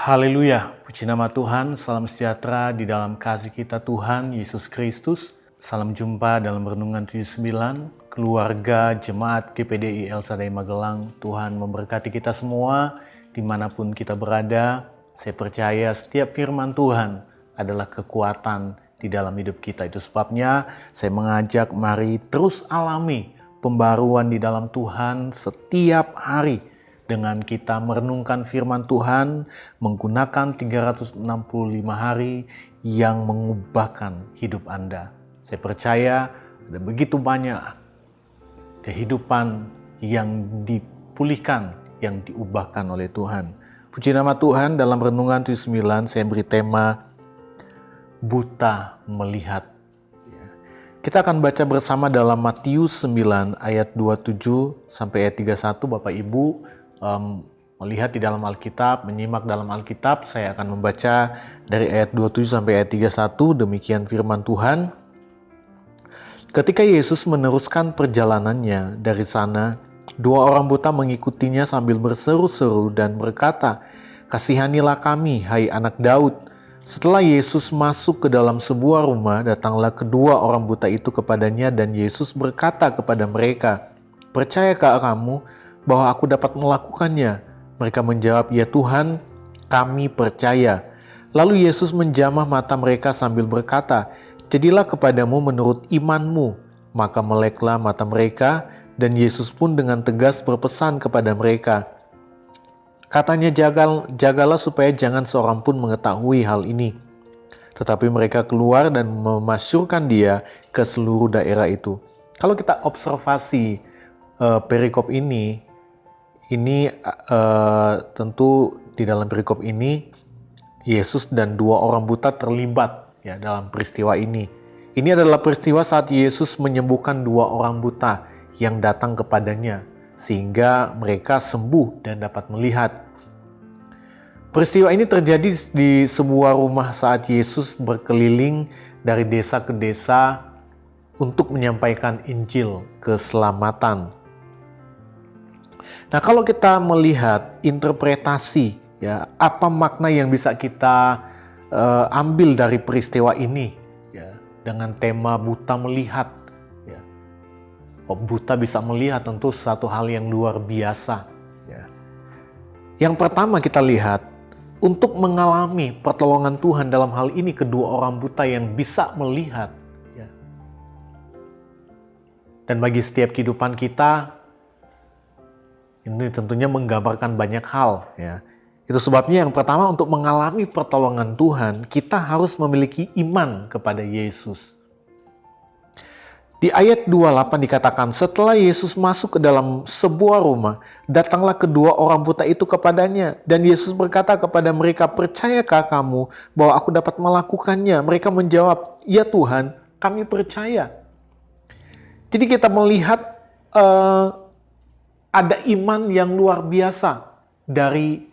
Haleluya, puji nama Tuhan, salam sejahtera di dalam kasih kita Tuhan Yesus Kristus. Salam jumpa dalam Renungan 79, keluarga Jemaat GPDI El Shaddai Magelang. Tuhan memberkati kita semua, dimanapun kita berada. Saya percaya setiap firman Tuhan adalah kekuatan di dalam hidup kita. Itu sebabnya saya mengajak mari terus alami pembaruan di dalam Tuhan setiap hari. Dengan kita merenungkan firman Tuhan, menggunakan 365 hari yang mengubahkan hidup Anda. Saya percaya ada begitu banyak kehidupan yang dipulihkan, yang diubahkan oleh Tuhan. Puji nama Tuhan, dalam Renungan 79 saya beri tema buta melihat. Kita akan baca bersama dalam Matius 9 ayat 27 sampai ayat 31. Bapak Ibu melihat di dalam Alkitab, menyimak dalam Alkitab, saya akan membaca dari ayat 27 sampai ayat 31, demikian firman Tuhan. Ketika Yesus meneruskan perjalanannya dari sana, dua orang buta mengikutinya sambil berseru-seru dan berkata, "Kasihanilah kami, hai anak Daud." Setelah Yesus masuk ke dalam sebuah rumah, datanglah kedua orang buta itu kepadanya dan Yesus berkata kepada mereka, "Percayakah kamu bahwa aku dapat melakukannya?" Mereka menjawab, "Ya Tuhan, kami percaya." Lalu Yesus menjamah mata mereka sambil berkata, "Jadilah kepadamu menurut imanmu." Maka meleklah mata mereka, dan Yesus pun dengan tegas berpesan kepada mereka. Katanya, jagalah supaya jangan seorang pun mengetahui hal ini. Tetapi mereka keluar dan memasyurkan dia ke seluruh daerah itu. Kalau kita observasi perikop ini tentu di dalam perikop ini Yesus dan dua orang buta terlibat ya dalam peristiwa ini. Ini adalah peristiwa saat Yesus menyembuhkan dua orang buta yang datang kepadanya sehingga mereka sembuh dan dapat melihat. Peristiwa ini terjadi di sebuah rumah saat Yesus berkeliling dari desa ke desa untuk menyampaikan Injil keselamatan. Nah, kalau kita melihat interpretasi, ya, apa makna yang bisa kita ambil dari peristiwa ini, ya, dengan tema buta melihat, ya. Buta bisa melihat tentu satu hal yang luar biasa. Ya. Yang pertama kita lihat, untuk mengalami pertolongan Tuhan dalam hal ini kedua orang buta yang bisa melihat, ya. Dan bagi setiap kehidupan kita, ini tentunya menggambarkan banyak hal, ya. Itu sebabnya yang pertama untuk mengalami pertolongan Tuhan, kita harus memiliki iman kepada Yesus. Di ayat 28 dikatakan, setelah Yesus masuk ke dalam sebuah rumah, datanglah kedua orang buta itu kepadanya. Dan Yesus berkata kepada mereka, "Percayakah kamu bahwa aku dapat melakukannya?" Mereka menjawab, "Ya Tuhan, kami percaya." Jadi kita melihat ada iman yang luar biasa dari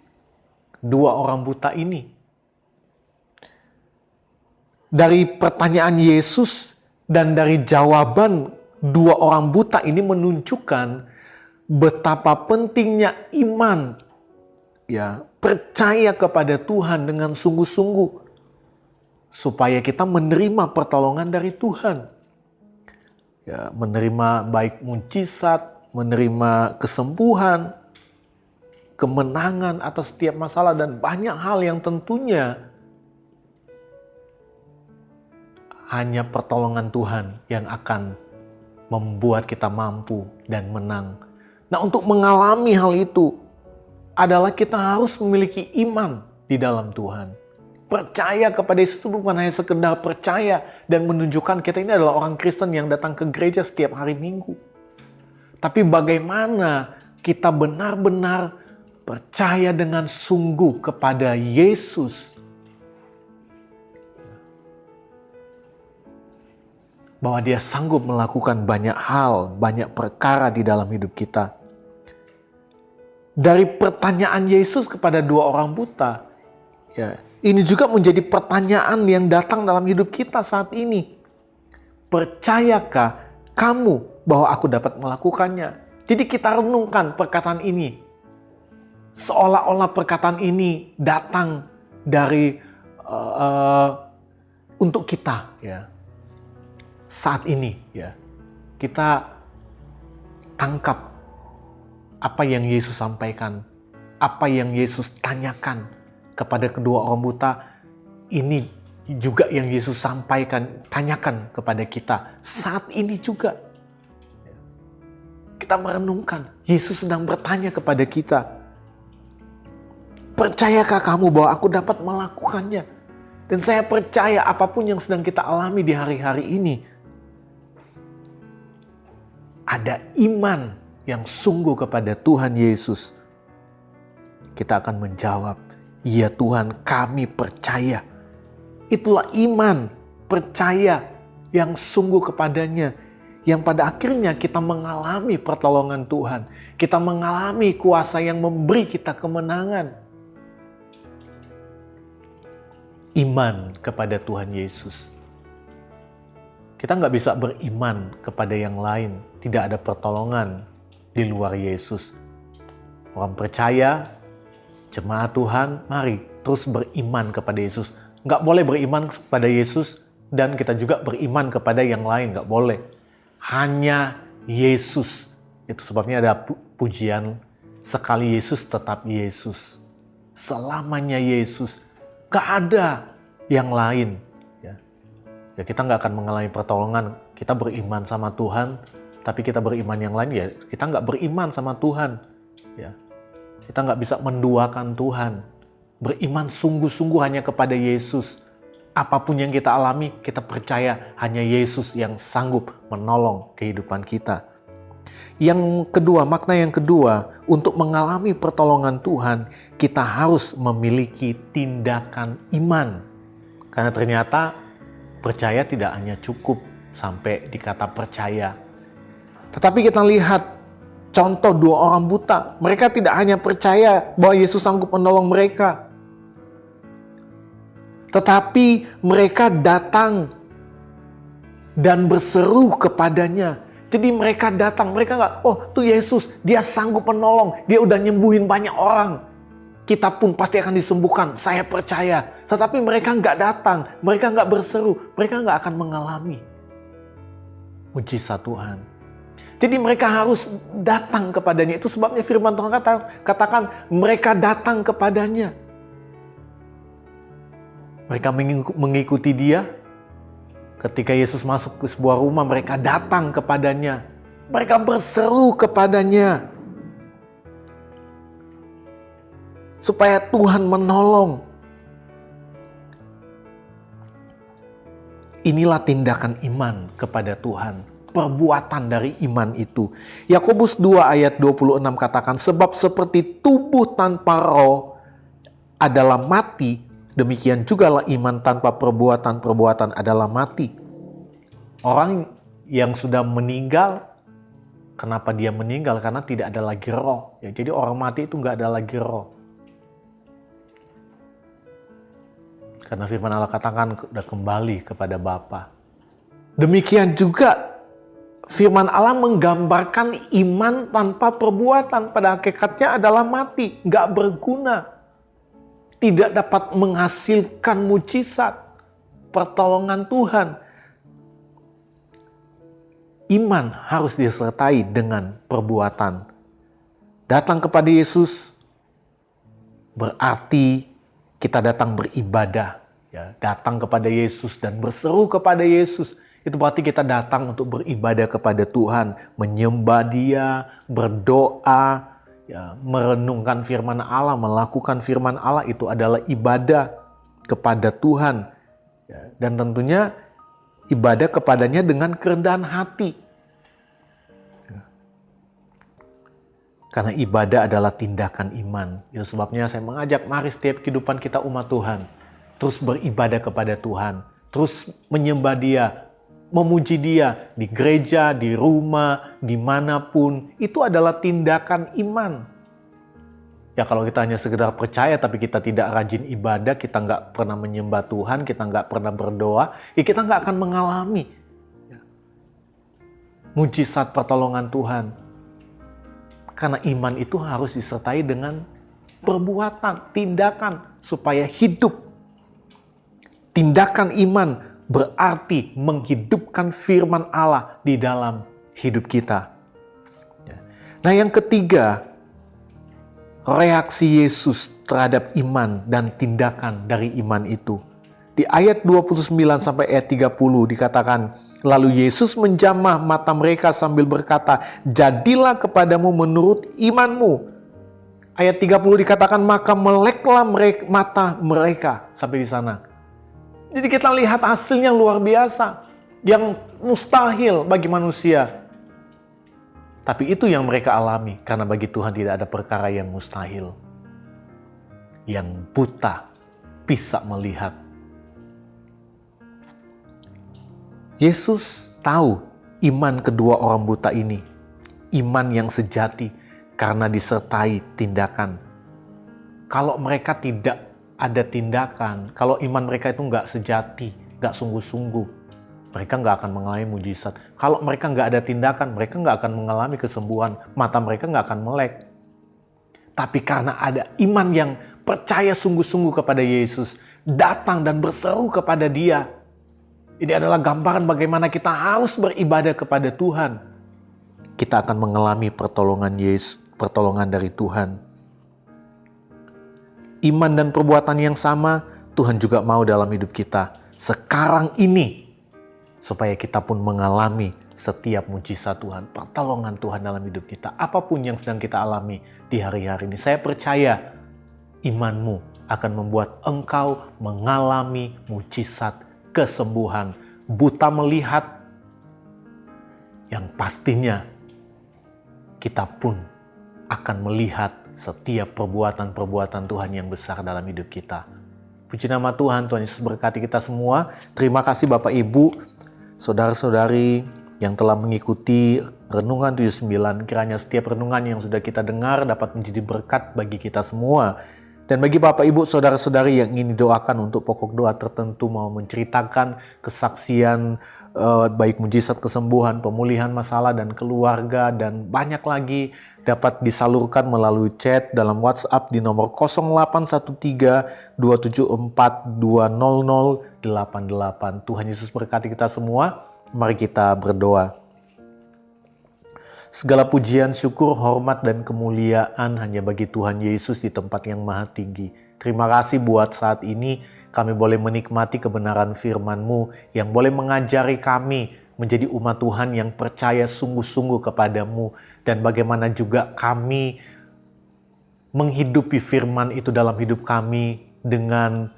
dua orang buta ini. Dari pertanyaan Yesus dan dari jawaban dua orang buta ini menunjukkan betapa pentingnya iman, ya, percaya kepada Tuhan dengan sungguh-sungguh supaya kita menerima pertolongan dari Tuhan. Ya, menerima baik mujizat, menerima kesembuhan, kemenangan atas setiap masalah, dan banyak hal yang tentunya hanya pertolongan Tuhan yang akan membuat kita mampu dan menang. Nah, untuk mengalami hal itu adalah kita harus memiliki iman di dalam Tuhan. Percaya kepada Yesus bukan hanya sekedar percaya dan menunjukkan kita ini adalah orang Kristen yang datang ke gereja setiap hari Minggu. Tapi bagaimana kita benar-benar percaya dengan sungguh kepada Yesus. Bahwa dia sanggup melakukan banyak hal, banyak perkara di dalam hidup kita. Dari pertanyaan Yesus kepada dua orang buta, ya, ini juga menjadi pertanyaan yang datang dalam hidup kita saat ini. Percayakah kamu bahwa aku dapat melakukannya? Jadi kita renungkan perkataan ini. Seolah-olah perkataan ini datang dari untuk kita, ya. Saat ini, ya, kita tangkap apa yang Yesus sampaikan, apa yang Yesus tanyakan kepada kedua orang buta. Ini juga yang Yesus sampaikan, tanyakan kepada kita saat ini juga. Kita merenungkan, Yesus sedang bertanya kepada kita, percayakah kamu bahwa aku dapat melakukannya? Dan saya percaya apapun yang sedang kita alami di hari-hari ini, ada iman yang sungguh kepada Tuhan Yesus. Kita akan menjawab, ya Tuhan, kami percaya. Itulah iman, percaya yang sungguh kepadanya. Yang pada akhirnya kita mengalami pertolongan Tuhan. Kita mengalami kuasa yang memberi kita kemenangan. Iman kepada Tuhan Yesus. Kita nggak bisa beriman kepada yang lain. Tidak ada pertolongan di luar Yesus. Orang percaya, jemaat Tuhan, mari terus beriman kepada Yesus. Nggak boleh beriman kepada Yesus dan kita juga beriman kepada yang lain. Nggak boleh. Hanya Yesus. Itu sebabnya ada pujian, sekali Yesus tetap Yesus. Selamanya Yesus. Nggak ada yang lain. Ya, kita nggak akan mengalami pertolongan. Kita beriman sama Tuhan, tapi kita beriman yang lain, ya kita nggak beriman sama Tuhan. Ya, kita nggak bisa menduakan Tuhan. Beriman sungguh-sungguh hanya kepada Yesus. Apapun yang kita alami, kita percaya hanya Yesus yang sanggup menolong kehidupan kita. Yang kedua, makna yang kedua, untuk mengalami pertolongan Tuhan, kita harus memiliki tindakan iman. Karena ternyata percaya tidak hanya cukup sampai di kata percaya. Tetapi kita lihat contoh dua orang buta. Mereka tidak hanya percaya bahwa Yesus sanggup menolong mereka, tetapi mereka datang dan berseru kepadanya. Jadi mereka datang, mereka nggak, oh tuh Yesus, dia sanggup menolong, dia udah nyembuhin banyak orang. Kita pun pasti akan disembuhkan, saya percaya. Tetapi mereka nggak datang, mereka nggak berseru, mereka nggak akan mengalami mujizat Tuhan. Jadi mereka harus datang kepadanya. Itu sebabnya firman Tuhan katakan mereka datang kepadanya. Mereka mengikuti dia. Ketika Yesus masuk ke sebuah rumah, mereka datang kepadanya. Mereka berseru kepadanya. Supaya Tuhan menolong. Inilah tindakan iman kepada Tuhan. Perbuatan dari iman itu. Yakobus 2 ayat 26 katakan, sebab seperti tubuh tanpa roh adalah mati, demikian jugalah iman tanpa perbuatan adalah mati. Orang yang sudah meninggal, kenapa dia meninggal? Karena tidak ada lagi roh. Ya, jadi orang mati itu nggak ada lagi roh. Karena firman Allah katakan sudah kembali kepada Bapa. Demikian juga firman Allah menggambarkan iman tanpa perbuatan. Pada hakikatnya adalah mati, nggak berguna. Tidak dapat menghasilkan mujizat, pertolongan Tuhan. Iman harus disertai dengan perbuatan. Datang kepada Yesus berarti kita datang beribadah. Ya, datang kepada Yesus dan berseru kepada Yesus. Itu berarti kita datang untuk beribadah kepada Tuhan. Menyembah Dia, berdoa, ya, merenungkan firman Allah, melakukan firman Allah, itu adalah ibadah kepada Tuhan. Ya, dan tentunya ibadah kepadanya dengan kerendahan hati. Ya. Karena ibadah adalah tindakan iman. Itu sebabnya saya mengajak, mari setiap kehidupan kita umat Tuhan, terus beribadah kepada Tuhan, terus menyembah Dia, memuji Dia di gereja, di rumah, dimanapun. Itu adalah tindakan iman. Ya kalau kita hanya sekedar percaya tapi kita tidak rajin ibadah, kita nggak pernah menyembah Tuhan, kita nggak pernah berdoa, ya kita nggak akan mengalami mujizat pertolongan Tuhan. Karena iman itu harus disertai dengan perbuatan, tindakan supaya hidup. Tindakan iman berarti menghidupkan firman Allah di dalam hidup kita. Nah, yang ketiga, reaksi Yesus terhadap iman dan tindakan dari iman itu. Di ayat 29 sampai ayat 30 dikatakan, lalu Yesus menjamah mata mereka sambil berkata, jadilah kepadamu menurut imanmu. Ayat 30 dikatakan, maka meleklah mata mereka. Sampai di sana. Jadi kita lihat hasilnya luar biasa. Yang mustahil bagi manusia. Tapi itu yang mereka alami. Karena bagi Tuhan tidak ada perkara yang mustahil. Yang buta bisa melihat. Yesus tahu iman kedua orang buta ini. Iman yang sejati karena disertai tindakan. Kalau mereka tidak ada tindakan, kalau iman mereka itu nggak sejati, nggak sungguh-sungguh, mereka nggak akan mengalami mujizat. Kalau mereka nggak ada tindakan, mereka nggak akan mengalami kesembuhan. Mata mereka nggak akan melek. Tapi karena ada iman yang percaya sungguh-sungguh kepada Yesus, datang dan berseru kepada Dia. Ini adalah gambaran bagaimana kita harus beribadah kepada Tuhan. Kita akan mengalami pertolongan Yesus, pertolongan dari Tuhan. Iman dan perbuatan yang sama Tuhan juga mau dalam hidup kita sekarang ini, supaya kita pun mengalami setiap mujizat Tuhan, pertolongan Tuhan dalam hidup kita. Apapun yang sedang kita alami di hari-hari ini, saya percaya imanmu akan membuat engkau mengalami mujizat kesembuhan, buta melihat, yang pastinya kita pun akan melihat setiap perbuatan-perbuatan Tuhan yang besar dalam hidup kita. Puji nama Tuhan, Tuhan Yesus berkati kita semua. Terima kasih Bapak Ibu, saudara-saudari yang telah mengikuti Renungan 79. Kiranya setiap renungan yang sudah kita dengar dapat menjadi berkat bagi kita semua. Dan bagi Bapak Ibu, saudara-saudari yang ingin didoakan untuk pokok doa tertentu, mau menceritakan kesaksian baik mujizat kesembuhan, pemulihan masalah dan keluarga, dan banyak lagi, dapat disalurkan melalui chat dalam WhatsApp di nomor 0813 274 20088. Tuhan Yesus berkati kita semua. Mari kita berdoa. Segala pujian, syukur, hormat, dan kemuliaan hanya bagi Tuhan Yesus di tempat yang maha tinggi. Terima kasih buat saat ini kami boleh menikmati kebenaran firman-Mu yang boleh mengajari kami menjadi umat Tuhan yang percaya sungguh-sungguh kepadamu. Dan bagaimana juga kami menghidupi firman itu dalam hidup kami dengan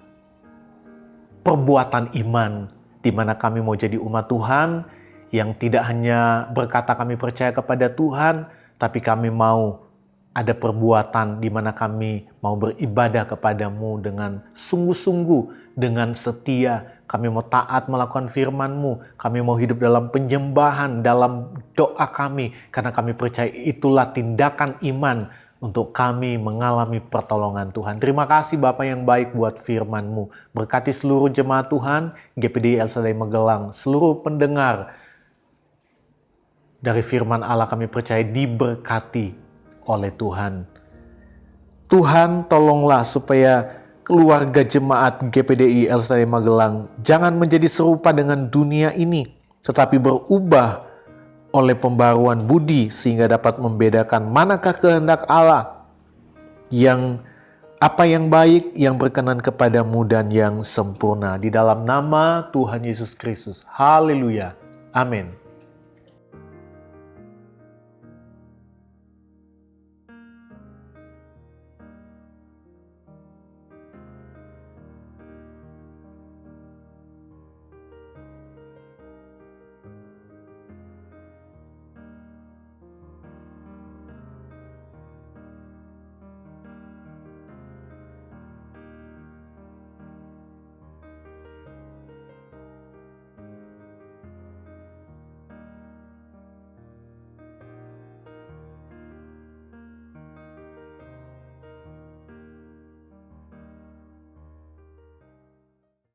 perbuatan iman, di mana kami mau jadi umat Tuhan yang tidak hanya berkata kami percaya kepada Tuhan, tapi kami mau ada perbuatan di mana kami mau beribadah kepadamu dengan sungguh-sungguh, dengan setia. Kami mau taat melakukan firman-Mu, kami mau hidup dalam penyembahan, dalam doa kami, karena kami percaya itulah tindakan iman untuk kami mengalami pertolongan Tuhan. Terima kasih Bapa yang baik buat firman-Mu. Berkati seluruh jemaat Tuhan, GPDI El Shaddai Magelang, seluruh pendengar dari firman Allah kami percaya diberkati oleh Tuhan. Tuhan tolonglah supaya keluarga jemaat GPDI El Shaddai Magelang jangan menjadi serupa dengan dunia ini, tetapi berubah oleh pembaruan budi sehingga dapat membedakan manakah kehendak Allah, yang apa yang baik, yang berkenan kepadamu dan yang sempurna. Di dalam nama Tuhan Yesus Kristus. Haleluya. Amin.